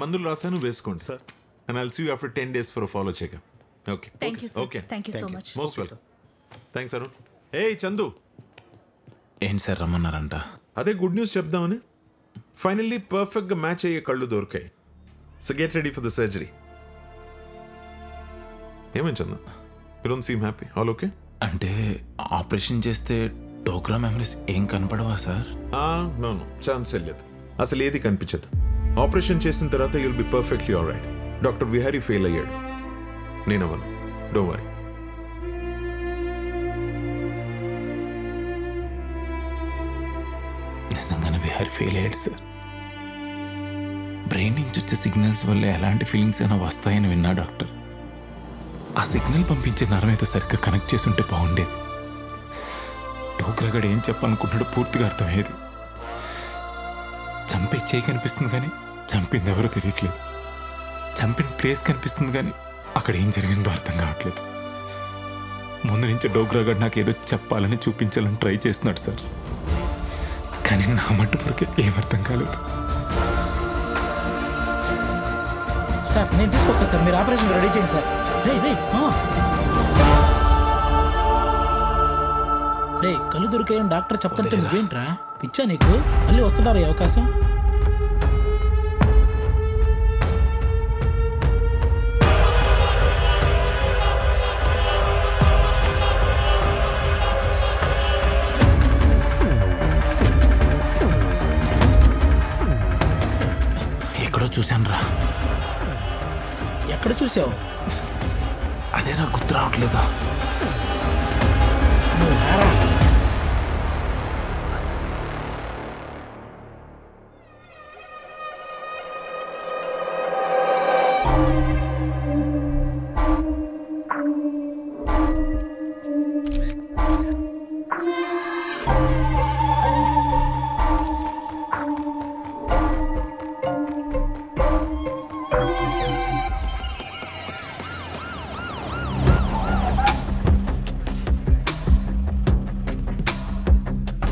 మందులు రాసాను వేసుకోండి sir. And I'll see you after 10 days for follow checkup. Okay thank you okay thank you so much. Most welcome. Thanks Arun. ఏయ్ చందు, ఏంటి sir రమ్మన్నారంట? అదే good news చెప్దామని. ఫైనల్లీ పర్ఫెక్ట్గా మ్యాచ్ అయ్యే కళ్ళు దొరికాయి. So get ready for the surgery. ఏమని Chandu, you don't seem happy? All okay? అంటే ఆపరేషన్ చేస్తే డోగ్రా మెమరీస్ ఏం కనపడవా సార్? నో ఛాన్స్ లేదు, అసలు ఏది కనిపించదు. ఆపరేషన్ చేసిన తర్వాత you'll be perfectly all right. Doctor Vihari fail అయ్యాడు, నేను అవ్వను. Don't worry. నిజంగానే విహారీ ఫెయిల్ అయ్యాడు సార్. బ్రెయిన్ నుంచి వచ్చే సిగ్నల్స్ వల్ల ఎలాంటి ఫీలింగ్స్ అయినా వస్తాయని విన్నా డాక్టర్. ఆ సిగ్నల్ పంపించే నరం అయితే సరిగ్గా కనెక్ట్ చేసి ఉంటే బాగుండేది. డోగ్రాగడ్ ఏం చెప్పాలనుకుంటున్నాడో పూర్తిగా అర్థమయ్యేది. చంపే చేయి కనిపిస్తుంది కానీ చంపింది ఎవరో తెలియట్లేదు. చంపిన ప్లేస్ కనిపిస్తుంది కానీ అక్కడ ఏం జరిగిందో అర్థం కావట్లేదు. ముందు నుంచి డోగ్రాగడ్ నాకు ఏదో చెప్పాలని చూపించాలని ట్రై చేస్తున్నాడు సార్, కానీ నా మట్టు వరకే ఏం అర్థం కాలేదు. సార్ నేను తీసుకొస్తా సార్, మీరు ఆపరేషన్ రెడీ చేయండి సార్. రే కళ్ళు దొరికాయని డాక్టర్ చెప్తుంటే నువ్వేంట్రా పిచ్చా నీకు? మళ్ళీ వస్తుందారా ఈ అవకాశం? ఎక్కడో చూశాను రా. ఎక్కడ చూసావు? అదే రా గుర్తు రావట్లేదా? నువ్వు రారా.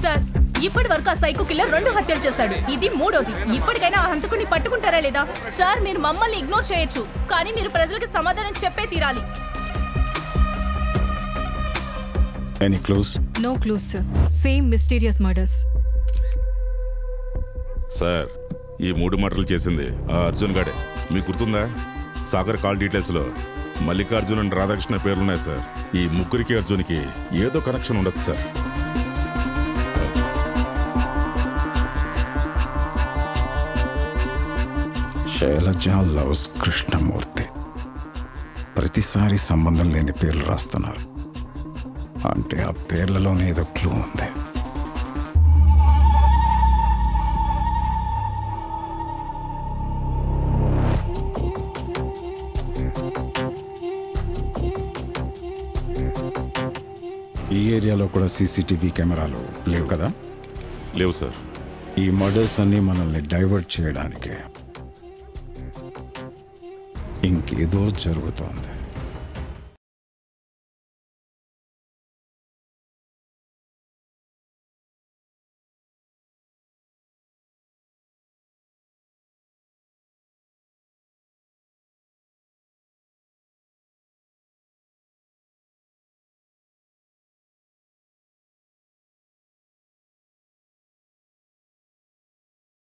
సార్ ఇప్పటి వరకు ఆ సైకో కిల్లర్ 2 హత్యలు చేశాడు, ఇది 3వది. ఇప్పటికైనా ఆ హంతకుడిని పట్టుకుంటారా లేదా? సార్ మీరు మమ్మల్ని ఇగ్నోర్ చేయొచ్చు, కానీ మీరు ప్రజలకు సమాధానం చెప్పే తీరాలి. Any clues? No clues, sir. Same mysterious murders. Sir, ఈ 3 మర్డర్లు చేసింది ఆ అర్జున్ గాడే. మీకు గుర్తుందా? సాగర్ కాల్ డీటెయిల్స్లో మల్లికార్జున్ అండ్ రాధాకృష్ణ పేర్లున్నాయి సార్. ఈ ముగ్గురికి అర్జున్కి ఏదో కనెక్షన్ ఉండొచ్చు సార్. శైలజ లవ్స్ కృష్ణమూర్తి. ప్రతిసారి సంబంధం లేని పేర్లు రాస్తున్నారు అంటే ఆ పేర్లలోనే ఏదో క్లూ ఉంది. ఈ ఏరియాలో కూడా సీసీటీవీ కెమెరాలు లేవు కదా? లేవు సార్. ఈ మర్డర్స్ అన్ని మనల్ని డైవర్ట్ చేయడానికి ఇంకేదో జరుగుతోంది.